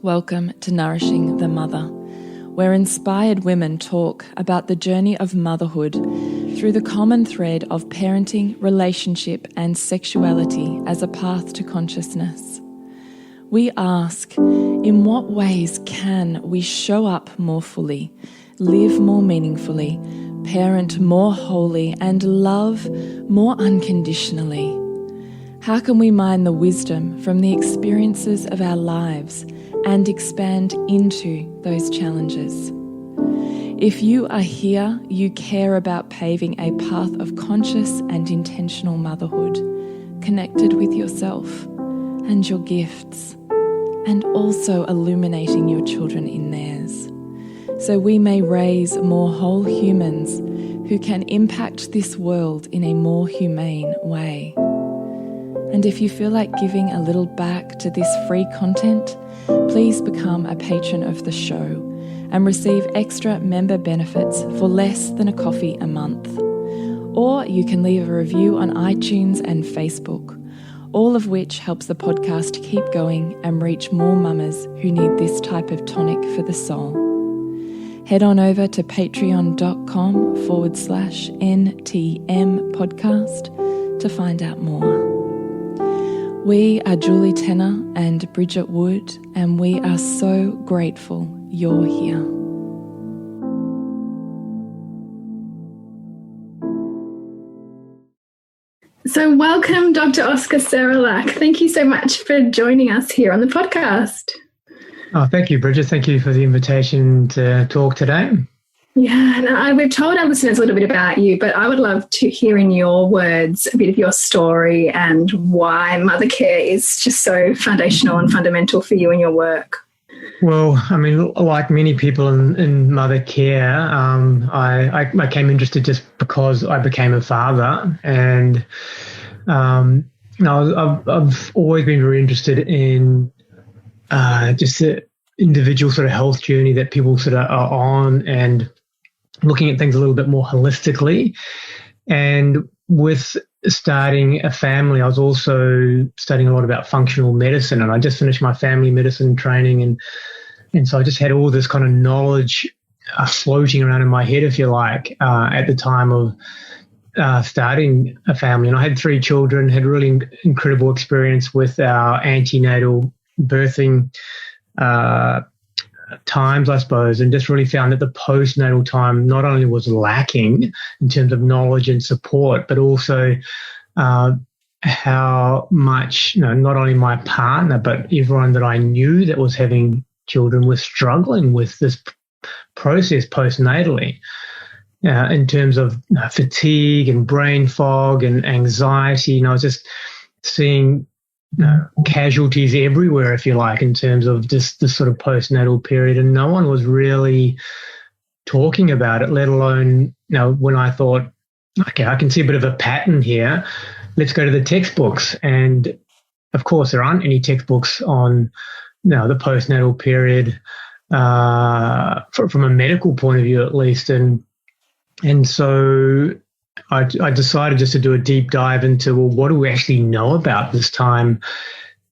welcome to Nourishing the Mother, where inspired women talk about the journey of motherhood through the common thread of parenting, relationship, and sexuality as a path to consciousness. We ask, in what ways can we show up more fully, live more meaningfully, parent more wholly, and love more unconditionally? How can we mine the wisdom from the experiences of our lives and expand into those challenges? If you are here, you care about paving a path of conscious and intentional motherhood, connected with yourself and your gifts, and also illuminating your children in theirs, so we may raise more whole humans who can impact this world in a more humane way. And if you feel like giving a little back to this free content, please become a patron of the show and receive extra member benefits for less than a coffee a month. Or you can leave a review on iTunes and Facebook, all of which helps the podcast keep going and reach more mamas who need this type of tonic for the soul. Head on over to patreon.com/NTM podcast to find out more. We are Julie Tenner and Bridget Wood, and we are so grateful you're here. So welcome, Dr. Oscar Serralach. Thank you so much for joining us here on the podcast. Oh, thank you, Bridget. Thank you for the invitation to talk today. Yeah, and we've told our listeners a little bit about you, but I would love to hear in your words a bit of your story and why mother care is just so foundational and fundamental for you and your work. Well, I mean, like many people in mother care, I became interested just because I became a father, and I've always been very interested in just the individual sort of health journey that people sort of are on, and looking at things a little bit more holistically. And with starting a family, I was also studying a lot about functional medicine, and I just finished my family medicine training, and so I just had all this kind of knowledge floating around in my head, if you like, at the time of starting a family. And I had 3 children, had really incredible experience with our antenatal birthing times, I suppose, and just really found that the postnatal time not only was lacking in terms of knowledge and support, but also how much, not only my partner, but everyone that I knew that was having children was struggling with this process postnatally, in terms of fatigue and brain fog and anxiety. I was just seeing casualties everywhere, if you like, in terms of just the sort of postnatal period, and no one was really talking about it, let alone, when I thought, okay, I can see a bit of a pattern here, let's go to the textbooks. And of course, there aren't any textbooks on the postnatal period, from a medical point of view, at least. And so I decided just to do a deep dive into, well, what do we actually know about this time,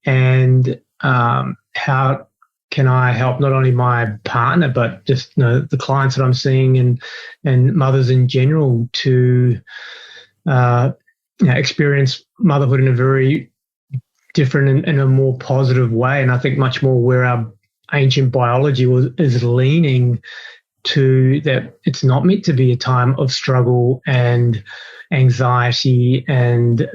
and how can I help not only my partner, but just the clients that I'm seeing and mothers in general to experience motherhood in a very different and a more positive way. And I think much more where our ancient biology is leaning to, that it's not meant to be a time of struggle and anxiety and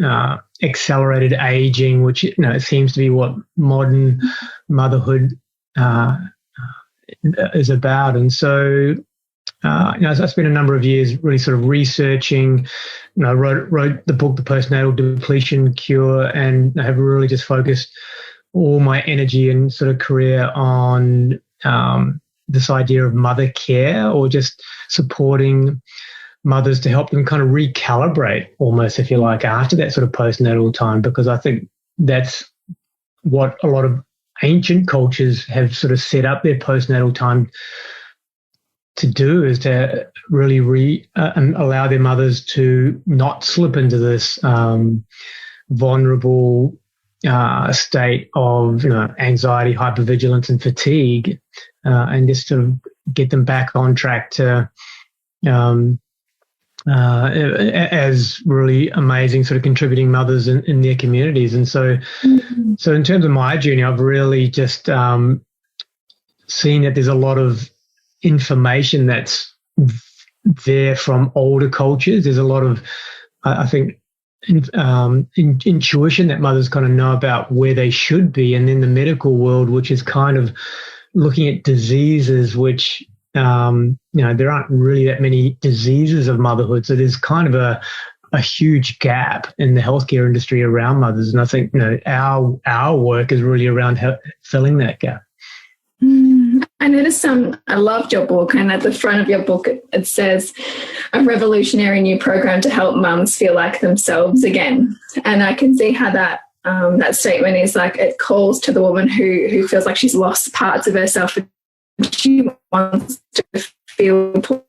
accelerated aging, which it seems to be what modern motherhood is about. And so I spent a number of years really sort of researching. I wrote the book, The Postnatal Depletion Cure, and I have really just focused all my energy and sort of career on this idea of mother care, or just supporting mothers to help them kind of recalibrate almost, if you like, after that sort of postnatal time, because I think that's what a lot of ancient cultures have sort of set up their postnatal time to do, is to really allow their mothers to not slip into this vulnerable state of anxiety, hypervigilance, and fatigue, and just to get them back on track to as really amazing sort of contributing mothers in their communities. And so so in terms of my journey, I've really just seen that there's a lot of information that's there from older cultures. There's a lot of, I think, intuition that mothers kind of know about where they should be, and then the medical world, which is kind of looking at diseases, which there aren't really that many diseases of motherhood, so there's kind of a huge gap in the healthcare industry around mothers, and I think our work is really around filling that gap. I noticed I loved your book, and at the front of your book it says a revolutionary new program to help mums feel like themselves again. And I can see how that statement is like, it calls to the woman who feels like she's lost parts of herself and she wants to feel put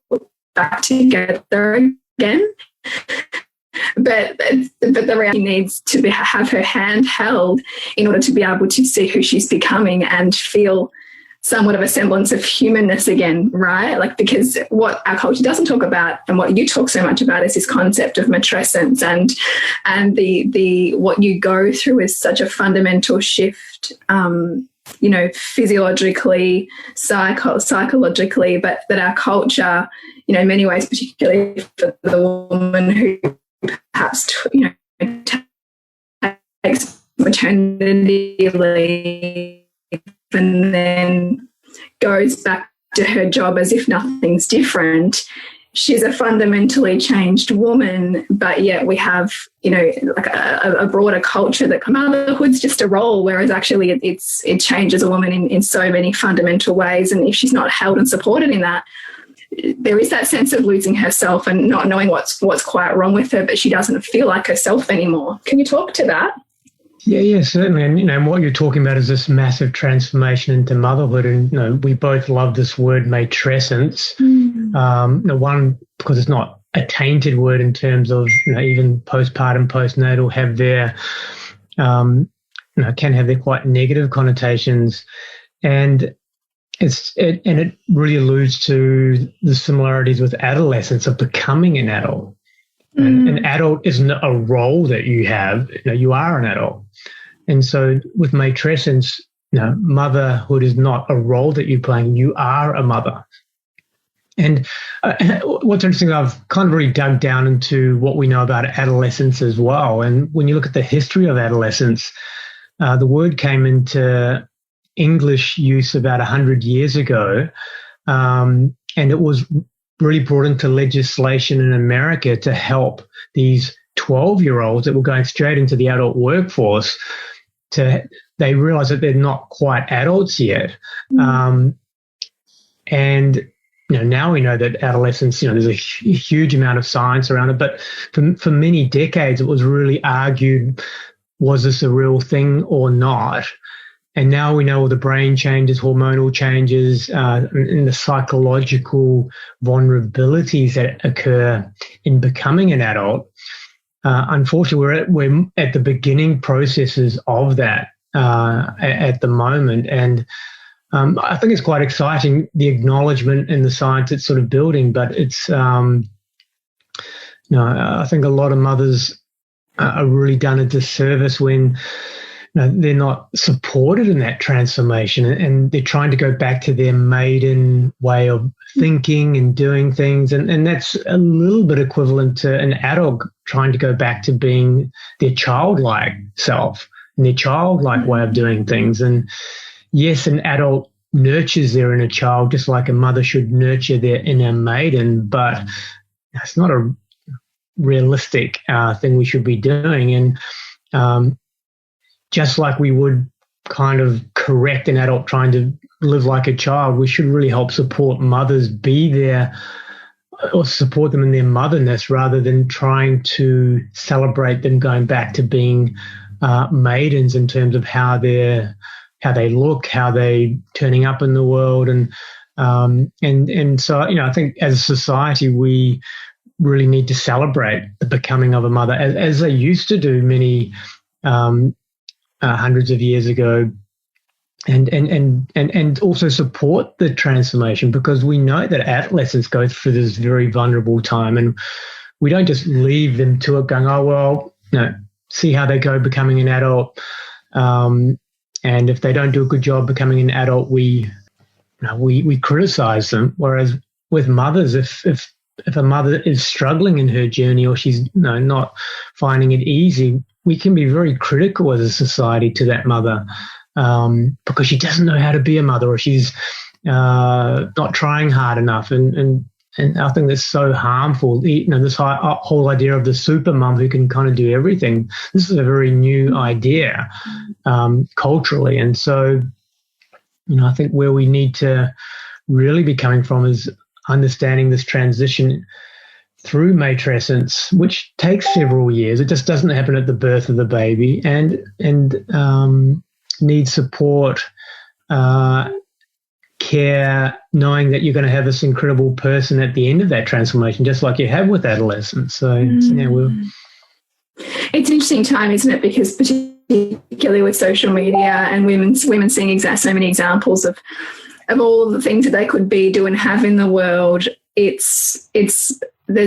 back together again. But the reality needs to have her hand held in order to be able to see who she's becoming and feel somewhat of a semblance of humanness again, right? Like, because what our culture doesn't talk about and what you talk so much about is this concept of matrescence, and the what you go through is such a fundamental shift, physiologically, psychologically, but that our culture, in many ways, particularly for the woman who perhaps, takes maternity leave and then goes back to her job as if nothing's different. She's a fundamentally changed woman, but yet we have, like a broader culture that motherhood's just a role, whereas actually it changes a woman in so many fundamental ways. And if she's not held and supported in that, there is that sense of losing herself and not knowing what's quite wrong with her, but she doesn't feel like herself anymore. Can you talk to that? Yeah, certainly. And what you're talking about is this massive transformation into motherhood. And, we both love this word matrescence. One, because it's not a tainted word in terms of, even postpartum, postnatal have their, can have their quite negative connotations. And it really alludes to the similarities with adolescence of becoming an adult. And an adult isn't a role that you have, you are an adult. And so with matrescence, motherhood is not a role that you're playing, you are a mother. And what's interesting, I've kind of really dug down into what we know about adolescence as well. And when you look at the history of adolescence, the word came into English use about 100 years ago, and it was really brought into legislation in America to help these 12-year-olds that were going straight into the adult workforce. They realize that they're not quite adults yet. And now we know that adolescence, there's a huge amount of science around it, but for many decades it was really argued, was this a real thing or not? And now we know all the brain changes, hormonal changes, and the psychological vulnerabilities that occur in becoming an adult. Unfortunately, we're at the beginning processes of that at the moment. And I think it's quite exciting, the acknowledgement and the science it's sort of building. But it's, I think a lot of mothers are really done a disservice when they're not supported in that transformation, and they're trying to go back to their maiden way of thinking and doing things. And that's a little bit equivalent to an adult trying to go back to being their childlike self and their childlike way of doing things. And yes, an adult nurtures their inner child just like a mother should nurture their inner maiden, but it's not a realistic thing we should be doing. And just like we would kind of correct an adult trying to live like a child, we should really help support mothers be there or support them in their motherness rather than trying to celebrate them going back to being maidens in terms of how they look, how they turning up in the world. And so, I think as a society, we really need to celebrate the becoming of a mother as they used to do many hundreds of years ago, and also support the transformation, because we know that adolescents go through this very vulnerable time, and we don't just leave them to it going, oh, well, see how they go becoming an adult. And if they don't do a good job becoming an adult, we criticize them. Whereas with mothers, if a mother is struggling in her journey, or she's not finding it easy, we can be very critical as a society to that mother, because she doesn't know how to be a mother, or she's not trying hard enough. And I think that's so harmful. This whole idea of the super mum who can kind of do everything. This is a very new idea culturally. And so, I think where we need to really be coming from is understanding this transition through matrescence, which takes several years. It just doesn't happen at the birth of the baby, and needs support, care, knowing that you're going to have this incredible person at the end of that transformation, just like you have with adolescents. So it's an interesting time, isn't it? Because particularly with social media and women seeing so many examples of all of the things that they could be, do, and have in the world, there's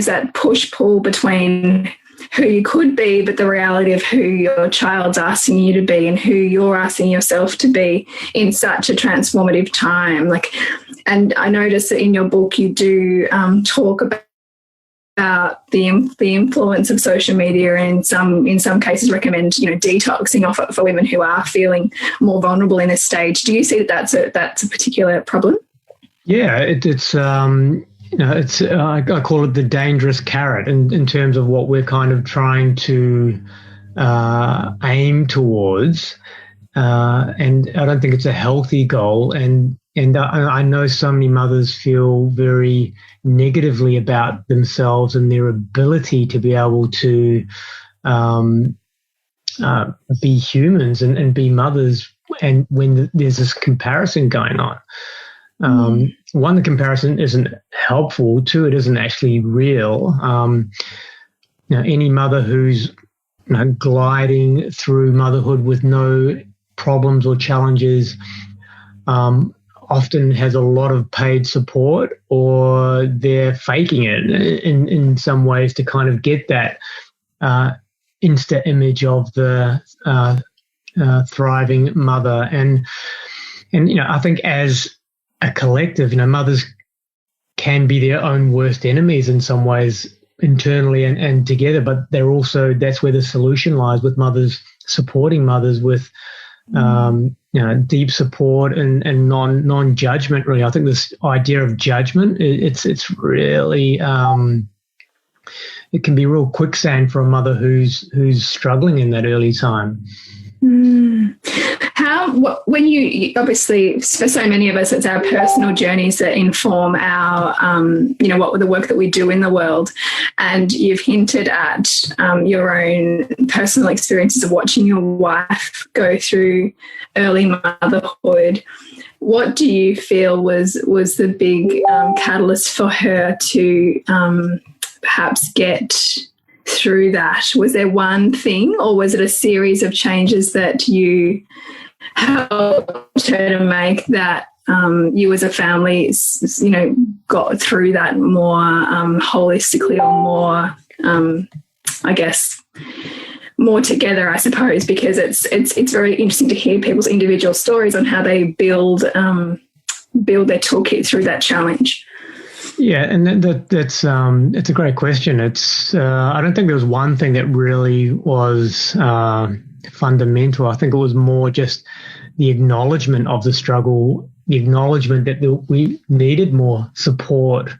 that push-pull between who you could be, but the reality of who your child's asking you to be and who you're asking yourself to be in such a transformative time. And I noticed that in your book you do talk about the influence of social media, and in some cases recommend detoxing off it for women who are feeling more vulnerable in this stage. Do you see that that's a particular problem? Yeah, it's I call it the dangerous carrot in terms of what we're kind of trying to aim towards, and I don't think it's a healthy goal. And I know so many mothers feel very negatively about themselves and their ability to be able to be humans and be mothers, and when there's this comparison going on. One, the comparison isn't helpful. Two, it isn't actually real. Any mother who's gliding through motherhood with no problems or challenges often has a lot of paid support, or they're faking it in some ways to kind of get that Insta image of the thriving mother. And I think as a collective, mothers can be their own worst enemies in some ways, internally and together, but that's where the solution lies, with mothers supporting mothers with deep support and non-judgment. Really, I think this idea of judgment, it's really it can be real quicksand for a mother who's struggling in that early time. When you obviously, for so many of us, it's our personal journeys that inform our, what the work that we do in the world. And you've hinted at your own personal experiences of watching your wife go through early motherhood. What do you feel was the big catalyst for her to perhaps get through that? Was there one thing, or was it a series of changes that you helped her to make that you as a family, got through that more holistically, or more, I guess, more together, I suppose, because it's very interesting to hear people's individual stories on how they build their toolkit through that challenge. Yeah, and that's it's a great question. It's I don't think there was one thing that really was fundamental. I think it was more just the acknowledgement of the struggle, the acknowledgement that we needed more support,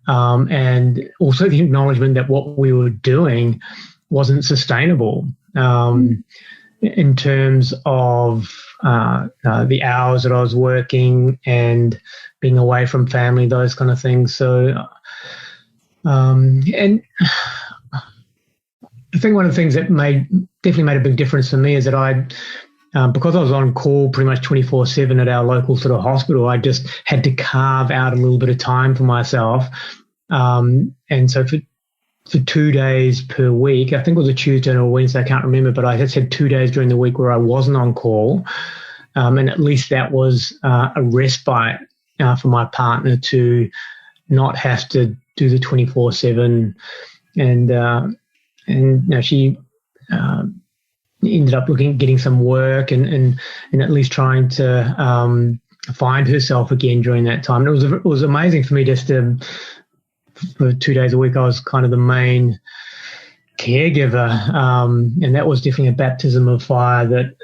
and also the acknowledgement that what we were doing wasn't sustainable in terms of the hours that I was working and being away from family, those kind of things. So, and I think one of the things that definitely made a big difference for me is that because I was on call pretty much 24/7 at our local sort of hospital, I just had to carve out a little bit of time for myself. And so for for 2 days per week. I think it was a Tuesday or a Wednesday, I can't remember, but I just had 2 days during the week where I wasn't on call. And at least that was a respite for my partner to not have to do the 24/7. And she ended up getting some work and at least trying to find herself again during that time. And it was amazing for me just to, for 2 days a week, I was kind of the main caregiver, and that was definitely a baptism of fire that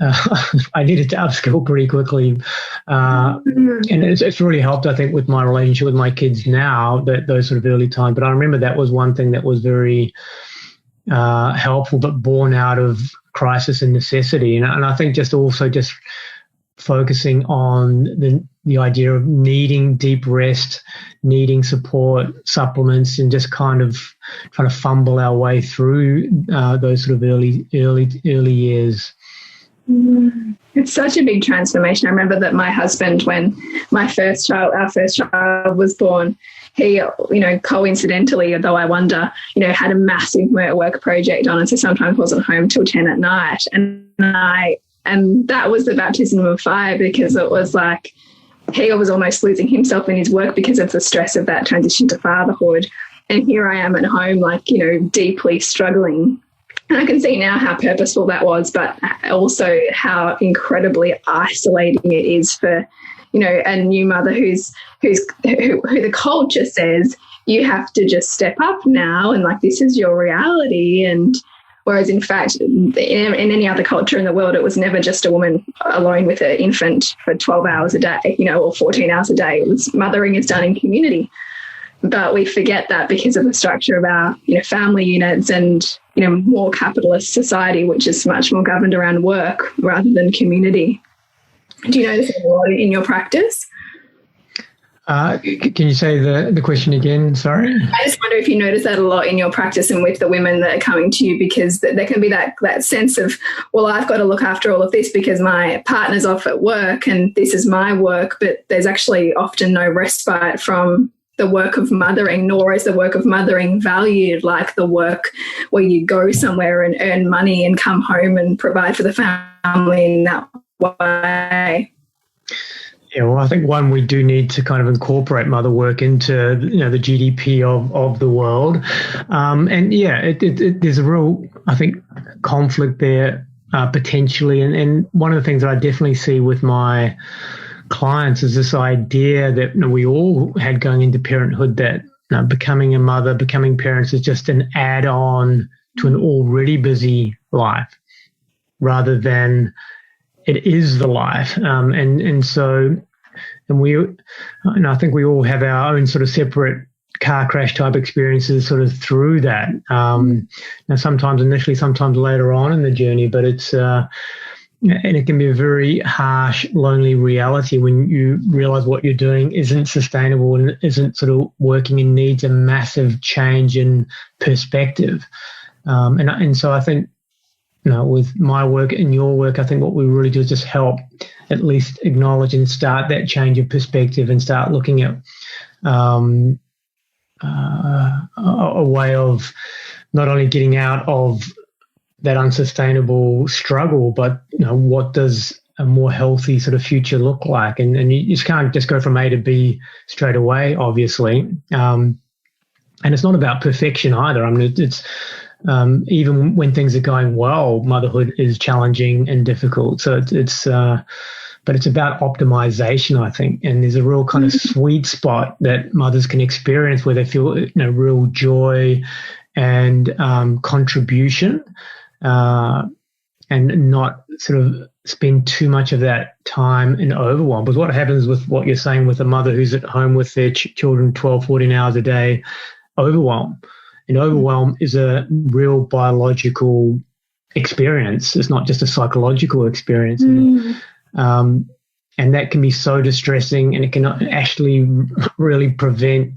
I needed to upskill pretty quickly, and it's really helped, I think, with my relationship with my kids now, that those sort of early times. But I remember that was one thing that was very helpful, but born out of crisis and necessity, and I think just focusing on the idea of needing deep rest, needing support, supplements, and just kind of trying to fumble our way through those sort of early years. It's such a big transformation. I remember that my husband, when our first child was born, he, coincidentally, although I wonder, had a massive work project on, and so sometimes wasn't home till 10 at night. And that was the baptism of fire, because it was like he was almost losing himself in his work because of the stress of that transition to fatherhood. And here I am at home, deeply struggling. And I can see now how purposeful that was, but also how incredibly isolating it is for, a new mother who the culture says you have to just step up now, and this is your reality. And whereas, in fact, in any other culture in the world, it was never just a woman alone with an infant for 12 hours a day, or 14 hours a day. It was mothering is done in community. But we forget that because of the structure of our, family units and, more capitalist society, which is much more governed around work rather than community. Do you notice a lot in your practice? Can you say the question again? Sorry. I just wonder if you notice that a lot in your practice and with the women that are coming to you, because there can be that sense of, well, I've got to look after all of this because my partner's off at work and this is my work, but there's actually often no respite from the work of mothering, nor is the work of mothering valued like the work where you go somewhere and earn money and come home and provide for the family in that way. Yeah, well, I think we do need to kind of incorporate mother work into the GDP of the world, and yeah, there's a real, I think, conflict there potentially, and one of the things that I definitely see with my clients is this idea that we all had going into parenthood, that becoming a mother, becoming parents is just an add-on to an already busy life, rather than it is the life, and I think we all have our own sort of separate car crash type experiences sort of through that. Now, sometimes initially, sometimes later on in the journey, but it's and it can be a very harsh, lonely reality when you realize what you're doing isn't sustainable and isn't sort of working and needs a massive change in perspective. And so I think, with my work and your work, I think what we really do is just help at least acknowledge and start that change of perspective and start looking at a way of not only getting out of that unsustainable struggle, but what does a more healthy sort of future look like? And you just can't just go from A to B straight away, obviously. And it's not about perfection either. I mean, it's even when things are going well, motherhood is challenging and difficult. So but it's about optimization, I think. And there's a real kind of sweet spot that mothers can experience where they feel real joy and contribution, and not sort of spend too much of that time in overwhelm. Because what happens with what you're saying with a mother who's at home with their children 12, 14 hours a day, overwhelm. And overwhelm is a real biological experience. It's not just a psychological experience. And that can be so distressing, and it can actually really prevent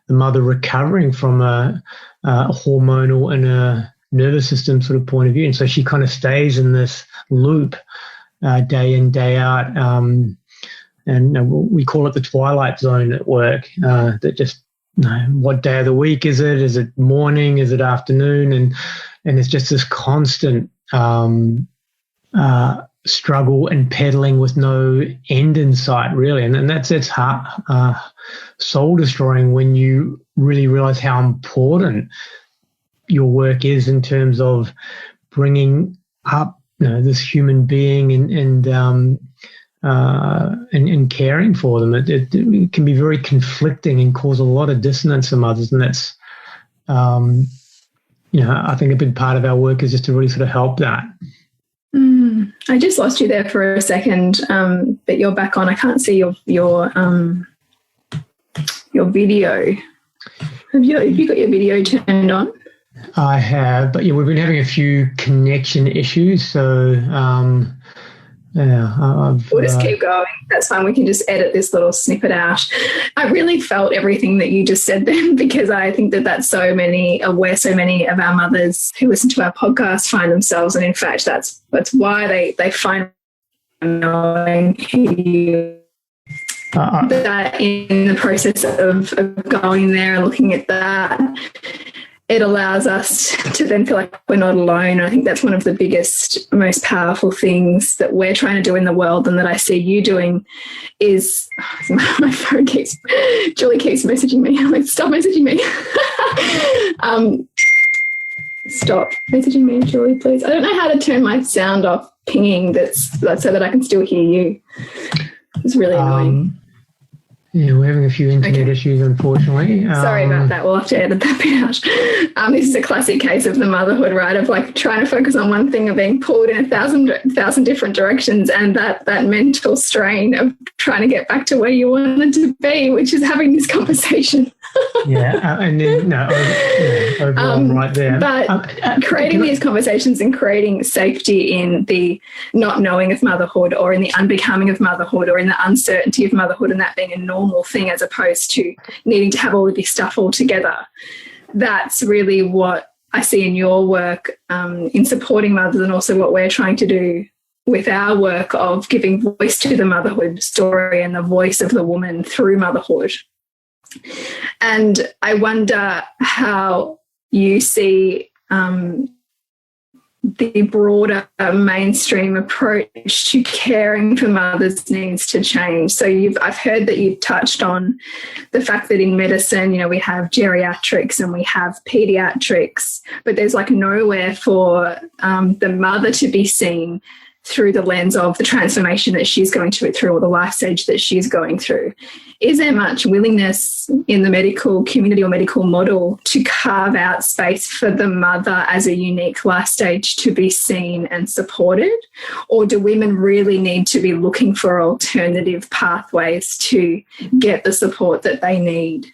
the mother recovering from a hormonal and a nervous system sort of point of view. And so she kind of stays in this loop day in, day out. And we call it the twilight zone at work, that just what day of the week is it? Is it morning? Is it afternoon? And it's just this constant struggle and peddling with no end in sight, really. And that's heart, soul destroying when you really realize how important your work is in terms of bringing up this human being and caring for them. It can be very conflicting and cause a lot of dissonance in mothers, and that's I think a big part of our work is just to really sort of help that. I just lost you there for a second, but you're back on. I can't see your video. Have you got your video turned on? I have, but we've been having a few connection issues, so we'll just keep going. That's fine. We can just edit this little snippet out. I really felt everything that you just said then, because I think that that's where so many of our mothers who listen to our podcast find themselves, and in fact, that's why they find knowing you. That in the process of going there and looking at that, it allows us to then feel like we're not alone. I think that's one of the biggest, most powerful things that we're trying to do in the world, and that I see you doing is my phone Julie keeps messaging me. I'm like, stop messaging me. Stop messaging me, Julie, please. I don't know how to turn my sound off pinging that's so that I can still hear you. It's really annoying. Yeah, we're having a few internet issues, unfortunately. Sorry about that. We'll have to edit that bit out. This is a classic case of the motherhood, right? Of like trying to focus on one thing and being pulled in a thousand different directions, and that mental strain of trying to get back to where you wanted to be, which is having this conversation. And then overall, right there. But creating these conversations and creating safety in the not knowing of motherhood, or in the unbecoming of motherhood, or in the uncertainty of motherhood, and that being a normal thing as opposed to needing to have all of this stuff all together. That's really what I see in your work in supporting mothers, and also what we're trying to do with our work of giving voice to the motherhood story and the voice of the woman through motherhood. And I wonder how you see the broader mainstream approach to caring for mothers needs to change. So I've heard that you've touched on the fact that in medicine, we have geriatrics and we have pediatrics, but there's like nowhere for the mother to be seen through the lens of the transformation that she's going through, or the life stage that she's going through. Is there much willingness in the medical community or medical model to carve out space for the mother as a unique life stage to be seen and supported? Or do women really need to be looking for alternative pathways to get the support that they need?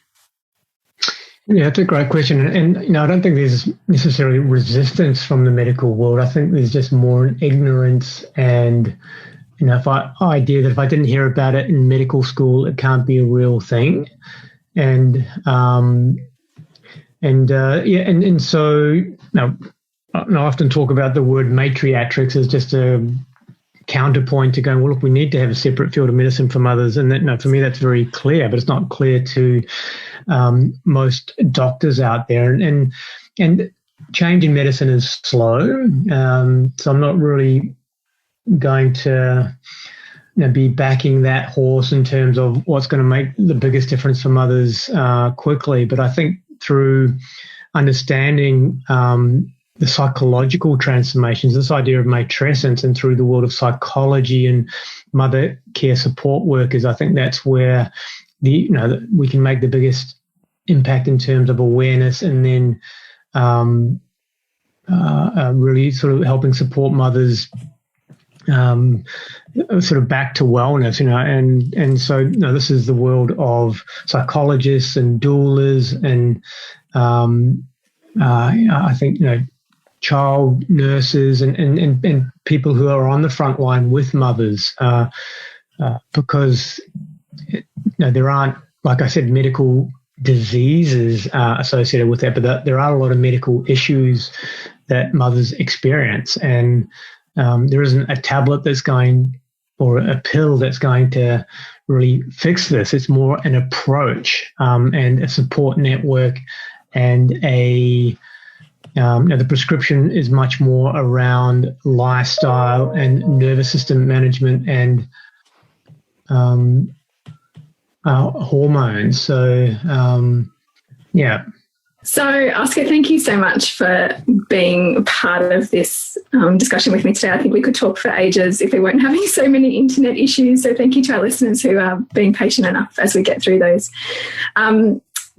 Yeah, that's a great question. And I don't think there's necessarily resistance from the medical world. I think there's just more ignorance and, idea that if I didn't hear about it in medical school, it can't be a real thing. And so I often talk about the word matriatrics as just a counterpoint to going, well, look, we need to have a separate field of medicine for mothers. And that, for me, that's very clear, but it's not clear to most doctors out there. And change in medicine is slow. So I'm not really going to be backing that horse in terms of what's going to make the biggest difference for mothers quickly. But I think through understanding the psychological transformations, this idea of matresses, and through the world of psychology and mother care support workers, I think that's where we can make the biggest impact in terms of awareness, and then really sort of helping support mothers sort of back to wellness, and so this is the world of psychologists and doulas, and I think child nurses and people who are on the front line with mothers, because there aren't, like I said, medical diseases associated with that, but there are a lot of medical issues that mothers experience, and there isn't a tablet that's going, or a pill that's going to really fix this. It's more an approach and a support network, and the prescription is much more around lifestyle and nervous system management and hormones. So, yeah. So, Oscar, thank you so much for being part of this discussion with me today. I think we could talk for ages if we weren't having so many internet issues. So thank you to our listeners who are being patient enough as we get through those.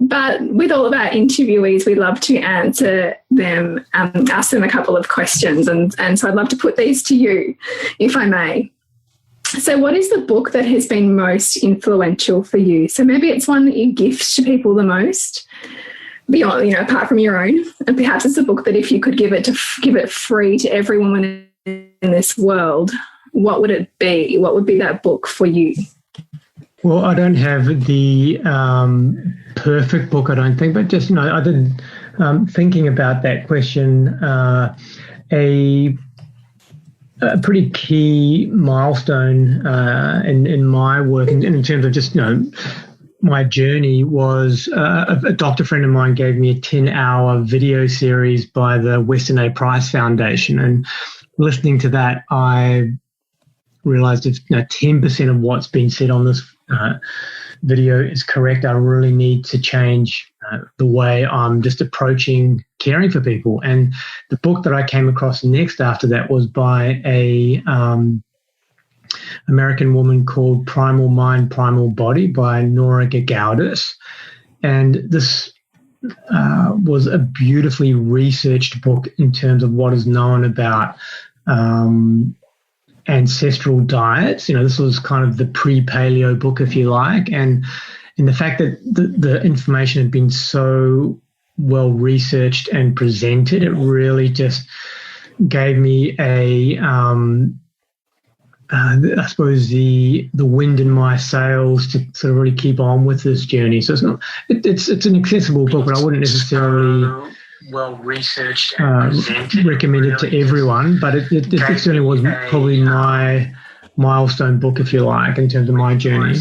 But with all of our interviewees, we love to answer them, ask them a couple of questions. And so I'd love to put these to you, if I may. So what is the book that has been most influential for you? So maybe it's one that you gift to people the most, beyond, apart from your own. And perhaps it's a book that if you could give it free to every woman in this world, what would it be? What would be that book for you? Well, I don't have the perfect book, I don't think, but just, I did, thinking about that question, a pretty key milestone in my work, and in terms of just, my journey, was a doctor friend of mine gave me a 10-hour video series by the Weston A. Price Foundation. And listening to that, I realized if 10% of what's been said on this video is correct, I really need to change the way I'm just approaching caring for people. And the book that I came across next after that was by a American woman called Primal Mind, Primal Body by Nora Gagaudis. And this was a beautifully researched book in terms of what is known about ancestral diets. This was kind of the pre-paleo book, if you like, and the fact that the information had been so well researched and presented, it really just gave me I suppose the wind in my sails to sort of really keep on with this journey. So it's an accessible book, but I wouldn't necessarily well researched recommend it to everyone. But it certainly was probably my milestone book, if you like, in terms of my journey.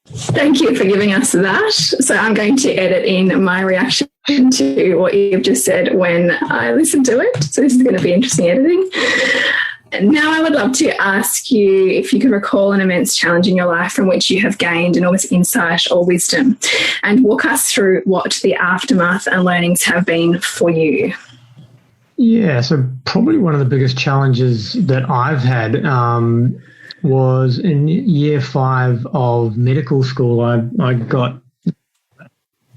Thank you for giving us that. So I'm going to edit in my reaction to what you've just said when I listen to it. So this is going to be interesting editing. Now I would love to ask you if you can recall an immense challenge in your life from which you have gained enormous insight or wisdom, and walk us through what the aftermath and learnings have been for you. Yeah, so probably one of the biggest challenges that I've had was in year 5 of medical school. I got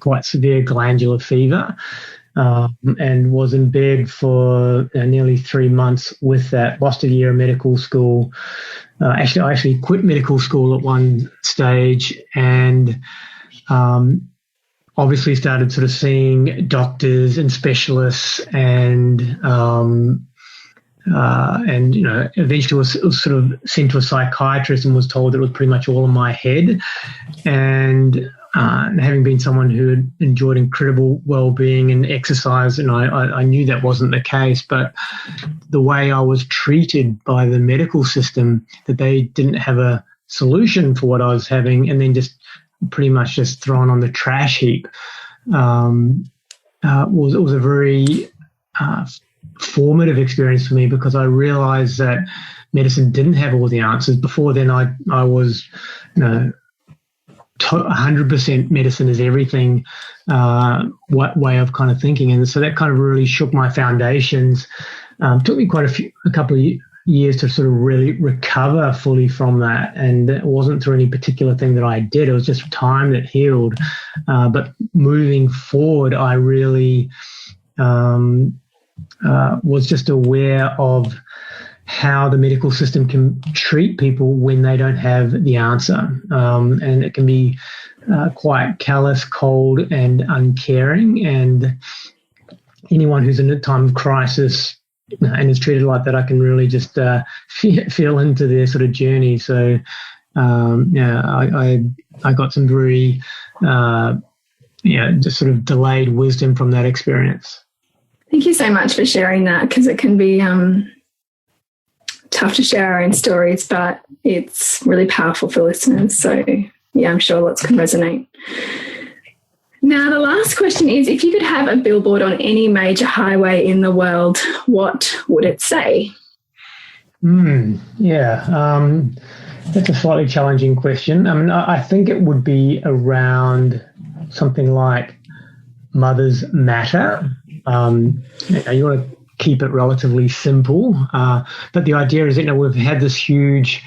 quite severe glandular fever. And was in bed for nearly 3 months with that. Lost a year of medical school. I actually quit medical school at one stage, and obviously started sort of seeing doctors and specialists, and eventually was sort of sent to a psychiatrist and was told that it was pretty much all in my head. And having been someone who had enjoyed incredible well-being and exercise, and I knew that wasn't the case, but the way I was treated by the medical system, that they didn't have a solution for what I was having, and then just pretty much just thrown on the trash heap, was a very formative experience for me, because I realized that medicine didn't have all the answers. Before then, I was, 100% medicine is everything way of kind of thinking. And so that kind of really shook my foundations. Took me a couple of years to sort of really recover fully from that. And it wasn't through any particular thing that I did. It was just time that healed. But moving forward, I really was just aware of how the medical system can treat people when they don't have the answer. And it can be quite callous, cold, and uncaring. And anyone who's in a time of crisis and is treated like that, I can really just feel into their sort of journey. So, I got some very, just sort of delayed wisdom from that experience. Thank you so much for sharing that, because it can be tough to share our own stories, but it's really powerful for listeners. So, yeah, I'm sure lots can resonate. Now, the last question is, if you could have a billboard on any major highway in the world, what would it say? That's a slightly challenging question. I mean, I think it would be around something like Mothers Matter. You want to keep it relatively simple, but the idea is that we've had this huge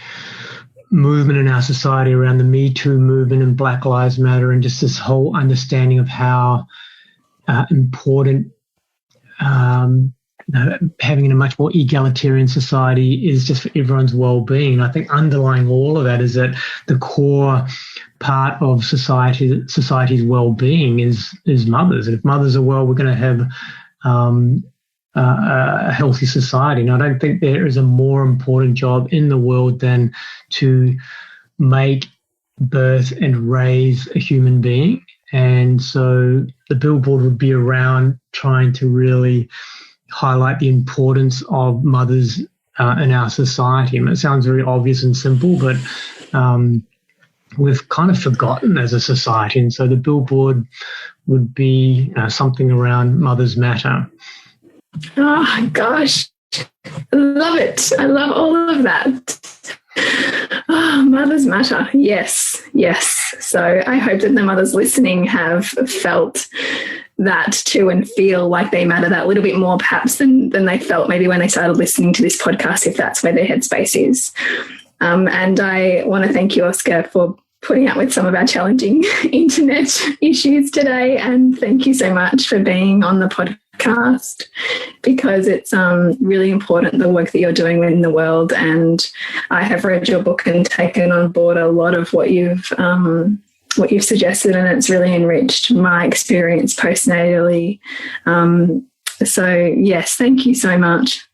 movement in our society around the Me Too movement and Black Lives Matter, and just this whole understanding of how important having a much more egalitarian society is just for everyone's well-being. I think underlying all of that is that the core part of society's well-being is mothers. And if mothers are well, we're going to have a healthy society. And I don't think there is a more important job in the world than to make, birth, and raise a human being. And so the billboard would be around trying to really highlight the importance of mothers in our society. And it sounds very obvious and simple, but we've kind of forgotten as a society. And so the billboard would be something around Mothers Matter. Oh, gosh. I love it. I love all of that. Oh, Mothers Matter. Yes, yes. So I hope that the mothers listening have felt that too and feel like they matter that little bit more perhaps than they felt maybe when they started listening to this podcast, if that's where their headspace is. And I want to thank you, Oscar, for putting up with some of our challenging internet issues today. And thank you so much for being on the podcast, because it's really important, the work that you're doing in the world. And I have read your book and taken on board a lot of what you've suggested, and it's really enriched my experience postnatally. So, yes, thank you so much.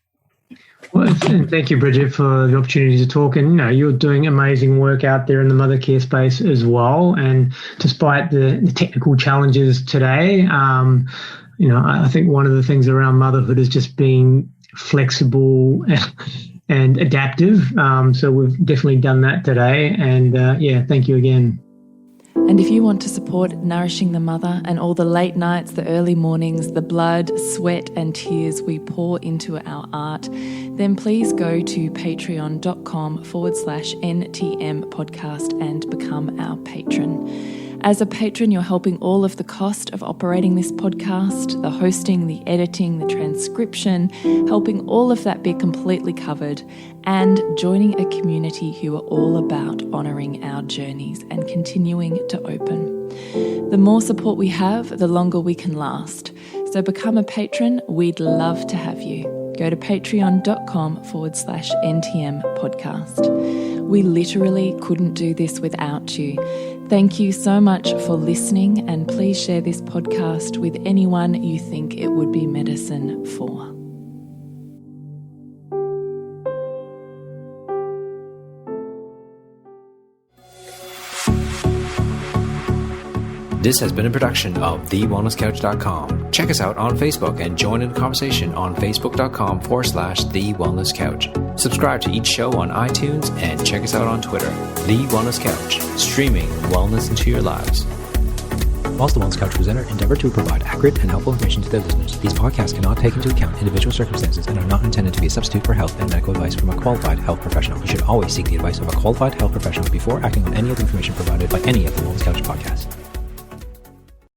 Well, and thank you, Bridget, for the opportunity to talk. And you're doing amazing work out there in the mother care space as well. And despite the technical challenges today, I think one of the things around motherhood is just being flexible and adaptive. So we've definitely done that today. And thank you again. And if you want to support Nourishing the Mother and all the late nights, the early mornings, the blood, sweat and tears we pour into our art, then please go to patreon.com/NTM podcast and become our patron. As a patron, you're helping all of the cost of operating this podcast, the hosting, the editing, the transcription, helping all of that be completely covered, and joining a community who are all about honouring our journeys and continuing to open. The more support we have, the longer we can last. So become a patron. We'd love to have you. Go to patreon.com/NTM podcast. We literally couldn't do this without you. Thank you so much for listening, and please share this podcast with anyone you think it would be medicine for. This has been a production of TheWellnessCouch.com. Check us out on Facebook and join in the conversation on Facebook.com/TheWellnessCouch. Subscribe to each show on iTunes and check us out on Twitter. The Wellness Couch, streaming wellness into your lives. Whilst the Wellness Couch presenter endeavor to provide accurate and helpful information to their listeners, these podcasts cannot take into account individual circumstances and are not intended to be a substitute for health and medical advice from a qualified health professional. You should always seek the advice of a qualified health professional before acting on any of the information provided by any of the Wellness Couch podcasts.